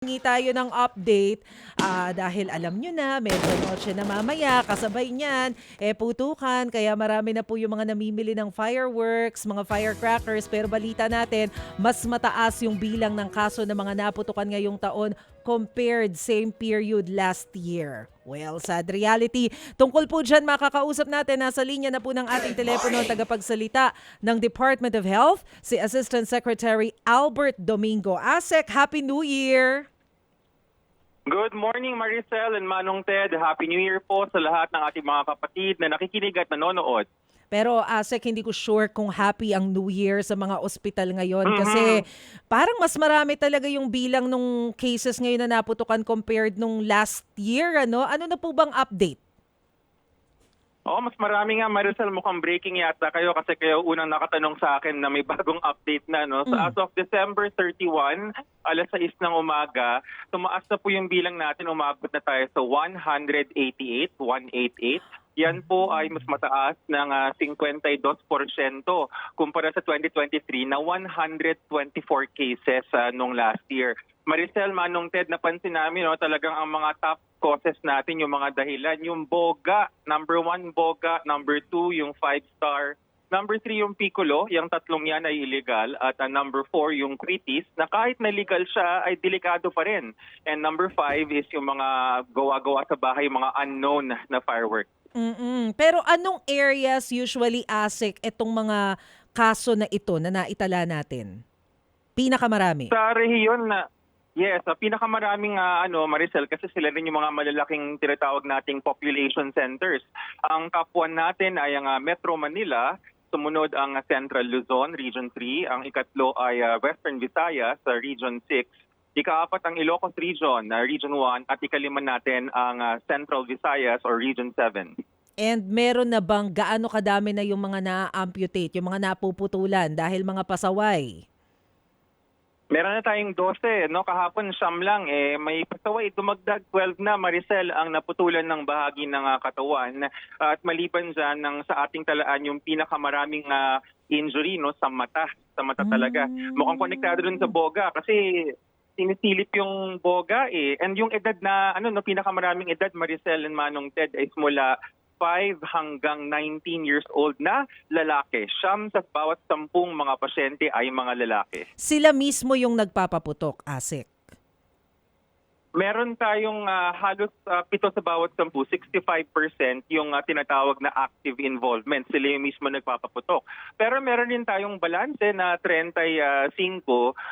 Hingi tayo ng update dahil alam nyo na, medyo noche na mamaya, kasabay niyan, putukan, kaya marami na po yung mga namimili ng fireworks, mga firecrackers, pero balita natin, mas mataas yung bilang ng kaso ng mga naputukan ngayong taon compared same period last year. Well, sad reality. Tungkol po dyan, makakausap natin, nasa linya na po ng ating telepono ang tagapagsalita ng Department of Health, si Assistant Secretary Albert Domingo. ASEC, Happy New Year! Good morning, Maricel and Manong Ted. Happy New Year po sa lahat ng ating mga kapatid na nakikinig at nanonood. Pero ASEC, hindi ko sure kung happy ang New Year sa mga ospital ngayon kasi parang mas marami talaga yung bilang nung cases ngayon na naputukan compared nung last year. Ano na po bang update? Oo, mas marami nga, Maricel, mukhang breaking yata kayo kasi kayo unang nakatanong sa akin na may bagong update na. No? So as of December 31, alas 6 ng umaga, tumaas na po yung bilang natin, umabot na tayo sa 188. Yan po ay mas mataas ng 52% kumpara sa 2023 na 124 cases nung last year. Maricel, Manong Ted, napansin namin talagang ang mga top causes natin, yung mga dahilan, yung boga, number 1 boga, number 2 yung 5-star, number 3 yung piccolo, yung tatlong yan ay illegal, at number 4 yung kritis, na kahit na legal siya ay delikado pa rin. And number 5 is yung mga gawa-gawa sa bahay, mga unknown na fireworks. Pero anong areas usually, ASEC, itong mga kaso na ito na naitala natin? Pinakamarami. Sa rehiyon na, yes, pinakamaraming Maricel, kasi sila rin yung mga malalaking tinatawag nating population centers. Ang top 1 natin ay ang Metro Manila, sumunod ang Central Luzon, Region 3, ang ikatlo ay Western Visayas, Region 6, ika-apat ang Ilocos Region, Region 1, at ikalima natin ang Central Visayas or Region 7. And meron na bang gaano kadami na yung mga na-amputate, yung mga napuputulan dahil mga pasaway? Meron na tayong 12, no? Kahapon siyam lang, may pasaway, dumagdag 12 na, Maricel, ang naputulan ng bahagi ng katawan. At maliban dyan, sa ating talaan, yung pinakamaraming injury sa mata talaga. Mukhang konektado dun sa boga kasi sinisilip yung boga And yung edad na, pinakamaraming edad, Maricel and Manong Ted, ay mula 5 hanggang 19 years old na lalaki. Siyam sa bawat 10 mga pasyente ay mga lalaki. Sila mismo yung nagpapaputok, ASEC. Meron tayong halos 7 sa bawat 10, 65% yung tinatawag na active involvement. Sila yung mismo nagpapaputok. Pero meron din tayong balanse na 35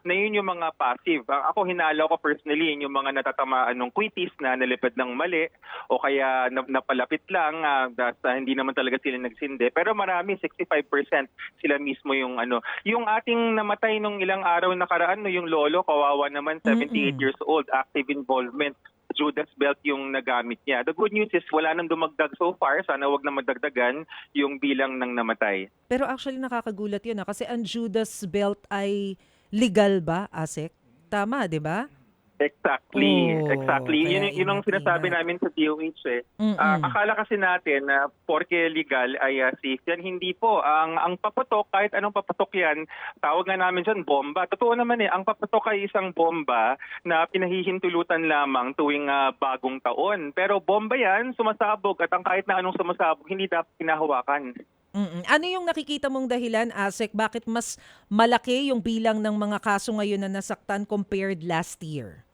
na yun yung mga passive. Ako hinala ko personally yung mga natatamaan ng quitis na nalipad ng mali o kaya napalapit lang hindi naman talaga sila nagsindi. Pero marami, 65% sila mismo yung Yung ating namatay nung ilang araw nakaraan, yung lolo, kawawa naman, 78 years old, active involvement, Judas belt yung nagamit niya. The good news is wala nang dumagdag so far. Sana wag na madagdagan yung bilang ng namatay. Pero actually nakakagulat yun kasi ang Judas belt ay legal ba, ASEC? Tama, di ba? Exactly. Kaya Yun ang sinasabi namin sa DOH. Akala kasi natin na porke legal ay safe yan. Hindi po. Ang paputok, kahit anong paputok yan, tawag nga namin dyan bomba. Totoo naman ang paputok ay isang bomba na pinahihintulutan lamang tuwing bagong taon. Pero bomba yan, sumasabog, at ang kahit na anong sumasabog, hindi dapat hinahawakan. Ano yung nakikita mong dahilan, ASEC? Bakit mas malaki yung bilang ng mga kaso ngayon na nasaktan compared last year?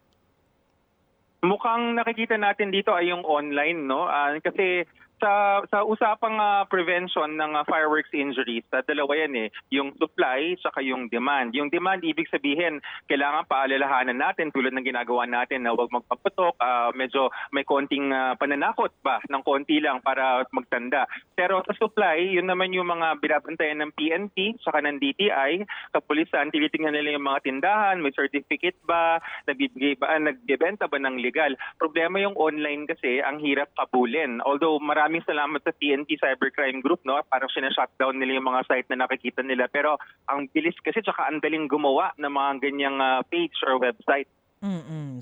Mukhang nakikita natin dito ay yung online, no? Kasi sa usapang prevention ng fireworks injuries, dalawa yan yung supply saka yung demand. Yung demand, ibig sabihin, kailangan paalalahanan natin tulad ng ginagawa natin na huwag magpaputok, medyo may konting pananakot ba ng konti lang para magtanda. Pero sa supply, yun naman yung mga binabantayan ng PNP saka ng DTI, kapulisan, tinitingnan nila yung mga tindahan, may certificate ba, nagbibenta ba ng legal. Problema yung online kasi, ang hirap kabulin. Although maraming salamat sa TNT Cybercrime Group, no? Parang sinashutdown nila yung mga site na nakikita nila. Pero ang bilis kasi tsaka ang daling gumawa ng mga ganyang page or website.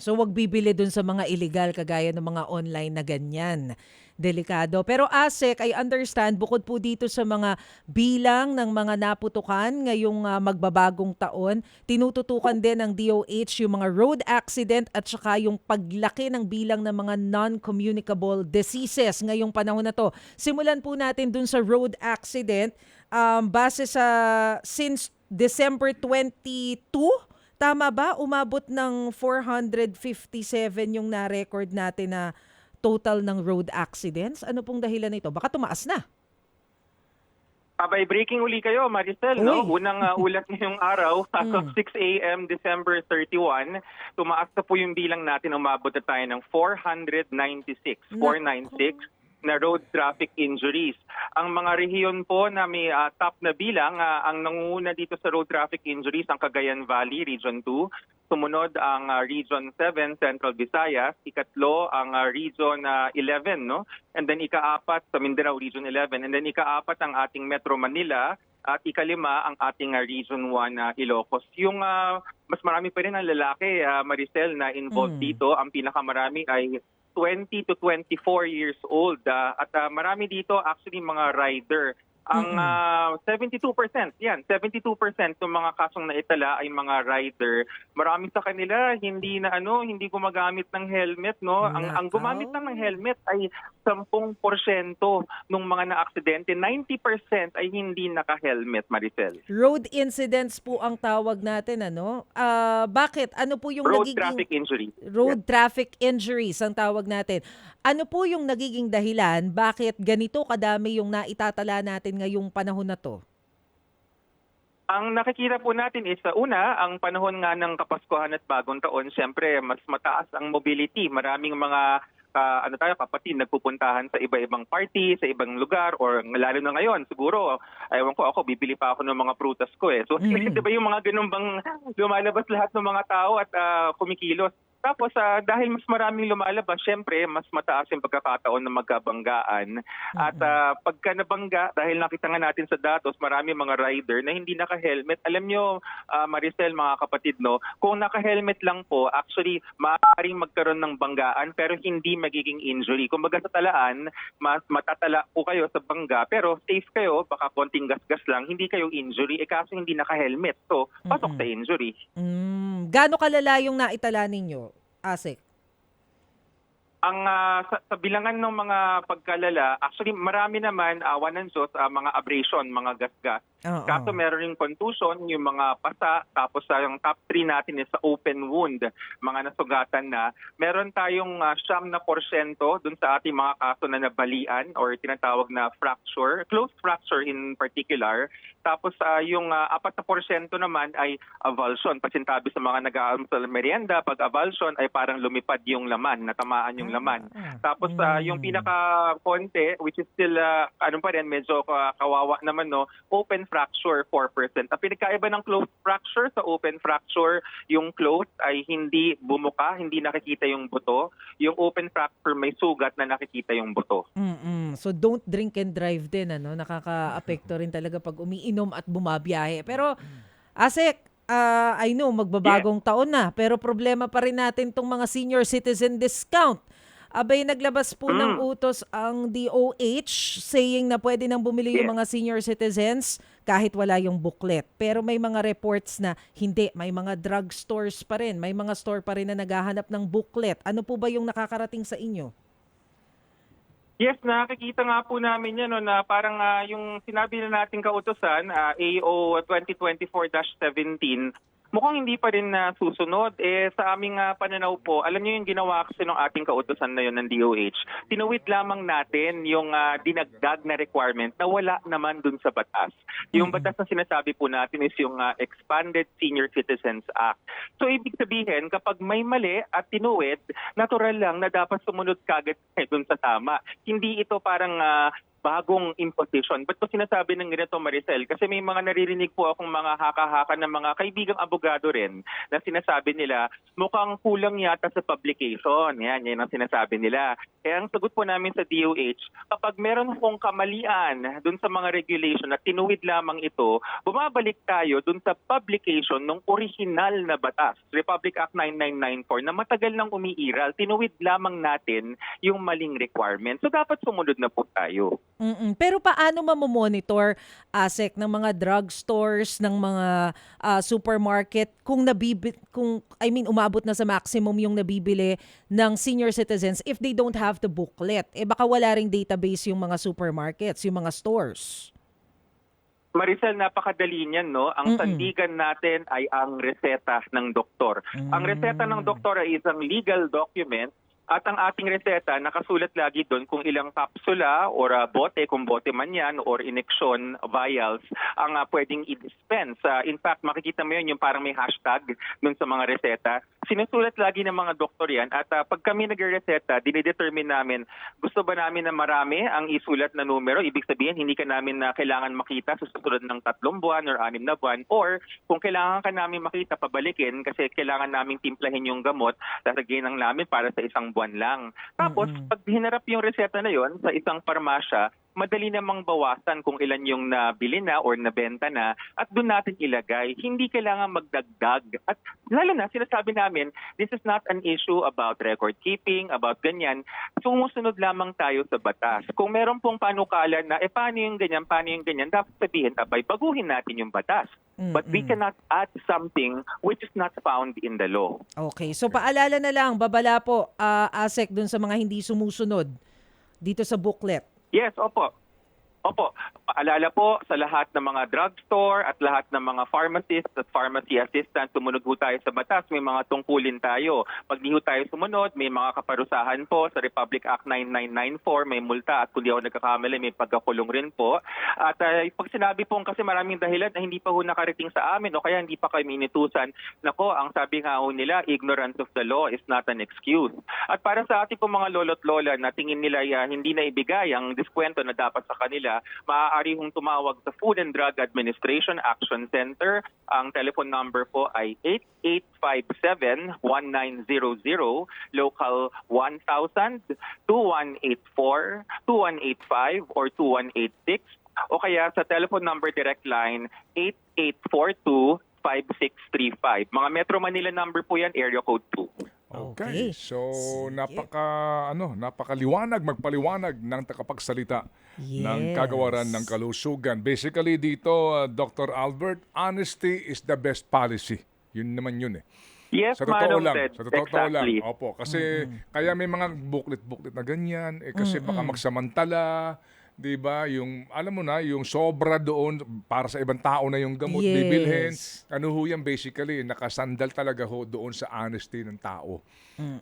So, wag bibili dun sa mga illegal kagaya ng mga online na ganyan. Delikado. Pero ASEC, I understand, bukod po dito sa mga bilang ng mga naputukan ngayong magbabagong taon, tinututukan din ng DOH yung mga road accident at saka yung paglaki ng bilang ng mga non-communicable diseases ngayong panahon na to. Simulan po natin dun sa road accident. Base sa since December 22, tama ba? Umabot ng 457 yung na-record natin na total ng road accidents. Ano pong dahilan nito? Baka tumaas na. Abay, breaking uli kayo, Maricel, no? Uy. Unang ulat ngayong araw, as of 6 a.m. December 31, tumaas na po yung bilang natin, umabot na tayo ng 496 na road traffic injuries. Ang mga rehiyon po na may top na bilang, ang nangunguna dito sa road traffic injuries, ang Cagayan Valley, Region 2. Sumunod ang Region 7, Central Visayas. Ikatlo, ang Region 11, no? And then ikaapat sa Mindanao, Region 11. And then ikaapat ang ating Metro Manila. At ikalima, ang ating Region 1, Ilocos. Yung mas marami pa rin ang lalaki, Maricel, na involved dito. Ang pinakamarami ay 20 to 24 years old. At marami dito actually mga rider. Ang 72%, 72% ng mga kasong naitala ay mga rider. Marami sa kanila hindi gumagamit ng helmet, no. Ang gumamit ng helmet ay 10% ng mga na-aksidente, 90% ay hindi naka-helmet, Maricel. Road incidents po ang tawag natin, ano? Bakit? Ano po yung Road nagiging traffic injury. road traffic injuries ang tawag natin? Ano po yung nagiging dahilan bakit ganito kadami yung naitatala natin ngayong panahon na to? Ang nakikita po natin is una, ang panahon nga ng Kapaskuhan at Bagong Taon, siyempre mas mataas ang mobility. Maraming mga kapatid nagpupuntahan sa iba-ibang party, sa ibang lugar, or lalo na ngayon siguro, ewan ko, ako bibili pa ako ng mga prutas ko eh. So, di ba yung mga ganun bang lumalabas lahat ng mga tao at kumikilos? Tapos dahil mas maraming lumalabas, syempre mas mataas yung pagkakataon na magkabanggaan. At pagka nabangga, dahil nakita nga natin sa datos, marami mga rider na hindi naka-helmet. Alam nyo, Maricel, mga kapatid, no, kung naka-helmet lang po, actually maaaring magkaroon ng banggaan pero hindi magiging injury. Kung baga sa talaan, mas matatala po kayo sa bangga pero safe kayo, baka konting gasgas lang, hindi kayo injury. Kaso hindi naka-helmet. So, pasok sa injury. Gaano kalala yung naitala ninyo, ASEC? Ang sa bilangan ng mga pagkalala, actually marami naman, awan ng Diyos, mga abrasion, mga gasgas. Kaso meron ring contusion, yung mga pasa, tapos yung top 3 natin is sa open wound, mga nasugatan na. Meron tayong 9% dun sa ating mga kaso na nabalian or tinatawag na fracture, closed fracture in particular. Tapos yung 4% naman ay avulsion, pasintabi sa mga nag-aalam sa merienda. Pag avulsion ay parang lumipad yung laman, natamaan yung laman. Tapos yung pinaka-konti, which is still pa rin, medyo kawawa naman, no, open fracture 4%. Ang pinagkaiba ng closed fracture sa open fracture, yung closed ay hindi bumuka, hindi nakikita yung buto. Yung open fracture may sugat na nakikita yung buto. So don't drink and drive din, ano? Nakaka-apekto rin talaga pag umiinom at bumabiyahe. Pero ASEC, I know magbabagong taon na, pero problema pa rin natin tong mga senior citizen discount. Abay, naglabas po ng utos ang DOH saying na pwede nang bumili yung mga senior citizens kahit wala yung booklet. Pero may mga reports na hindi, may mga drug stores pa rin, may mga store pa rin na naghahanap ng booklet. Ano po ba yung nakakarating sa inyo? Yes, nakikita nga po namin yan, no, na parang yung sinabi na nating kautosan, AO 2024-17, mukhang hindi pa rin susunod. Sa aming pananaw po, alam niyo yung ginawa kasi ng ating kautosan na yun ng DOH, tinuwid lamang natin yung dinagdag na requirement na wala naman dun sa batas. Yung batas na sinasabi po natin is yung Expanded Senior Citizens Act. So ibig sabihin, kapag may mali at tinuwid, natural lang na dapat sumunod kagad dun sa tama. Hindi ito parang bagong imposition. Ba't ko sinasabi ng ganito, Maricel? Kasi may mga naririnig po akong mga haka-haka ng mga kaibigang abogado rin na sinasabi nila, mukhang kulang yata sa publication. Yan ang sinasabi nila. Kaya ang sagot po namin sa DOH, kapag meron pong kamalian dun sa mga regulation at tinuwid lamang ito, bumabalik tayo dun sa publication ng original na batas, Republic Act 9994, na matagal nang umiiral. Tinuwid lamang natin yung maling requirement. So dapat sumunod na po tayo. Pero paano mamomonitor, ASEC, ng mga drugstores, ng mga supermarket kung umabot na sa maximum yung nabibili ng senior citizens if they don't have the booklet? Baka wala ring database yung mga supermarkets, yung mga stores. Maricel, napakadali niyan, no? Ang sandigan natin ay ang reseta ng doktor. Ang reseta ng doktor ay isang legal document. At ang ating reseta, nakasulat lagi doon kung ilang kapsula or bote, kung bote man yan, or ineksyon, vials, ang pwedeng i-dispense. In fact, makikita mo yun yung parang may hashtag doon sa mga reseta. Sinusulat lagi ng mga doktor yan. At pag kami nagre-reseta, dinidetermine namin, gusto ba namin na marami ang isulat na numero? Ibig sabihin, hindi ka namin na kailangan makita sa susunod ng 3 buwan or 6 na buwan. Or kung kailangan ka namin makita, pabalikin kasi kailangan namin timplahin yung gamot, lalagyan ng namin para sa isang buwan lang. Tapos, pag hinarap yung reseta na yon sa isang parmasya, madali namang bawasan kung ilan yung nabili na or nabenta na at doon natin ilagay. Hindi kailangan magdagdag. At lalo na, sinasabi namin, this is not an issue about record keeping, about ganyan. Sumusunod lamang tayo sa batas. Kung meron pong panukala na, paano yung ganyan, dapat sabihin, baguhin natin yung batas. But we cannot add something which is not found in the law. Okay, so paalala na lang, babala po, ASEC, dun sa mga hindi sumusunod dito sa booklet. Yes, opo. Opo, paalala po sa lahat ng mga drugstore at lahat ng mga pharmacist at pharmacy assistant, sumunod po tayo sa batas, may mga tungkulin tayo. Pag di ho tayo sumunod, may mga kaparusahan po sa Republic Act 9994, may multa at kung di ako nagkakamali, may pagkakulong rin po. At pag sinabi po kasi maraming dahilan na hindi pa ho nakarating sa amin o kaya hindi pa kami inutusan, nako, ang sabi nga ho nila, ignorance of the law is not an excuse. At para sa ating po mga lolo't lola na tingin nila hindi na ibigay ang diskwento na dapat sa kanila, maaari hong tumawag sa Food and Drug Administration Action Center. Ang telephone number po ay 8857-1900, local 1000, 2184, 2185, or 2186. O kaya sa telephone number direct line 8842-5635. Mga Metro Manila number po yan, area code 2. Okay. So, Sige. napakaliwanag, magpaliwanag ng takapagsalita ng kagawaran ng kalusugan. Basically dito, Dr. Albert, honesty is the best policy. Yun naman yun eh. Yes, Sa totoo Manong lang. Ted. Sa totoo lang. Exactly. Opo. Kasi kaya may mga booklet na ganyan. Kasi baka magsamantala. Di ba? Yung, alam mo na, yung sobra doon para sa ibang tao na yung gamot Yes. bibilhin. Ano ho yan basically? Nakasandal talaga ho doon sa honesty ng tao.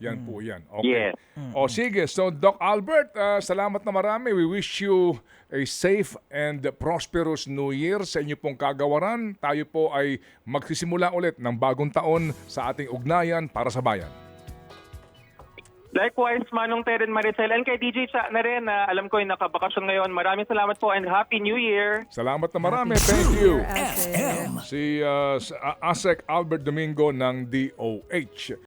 Yan po yan. Okay. Yes. O sige, so Doc Albert, salamat na marami. We wish you a safe and prosperous New Year sa inyo pong kagawaran. Tayo po ay magsisimula ulit ng bagong taon sa ating ugnayan para sa bayan. Likewise, Manong Ted and Maricel. And kay DJ Cha na rin, alam ko yung nakabakasyon ngayon. Maraming salamat po and Happy New Year! Salamat na marami. Thank you. ASEC. Si ASEC Albert Domingo ng DOH.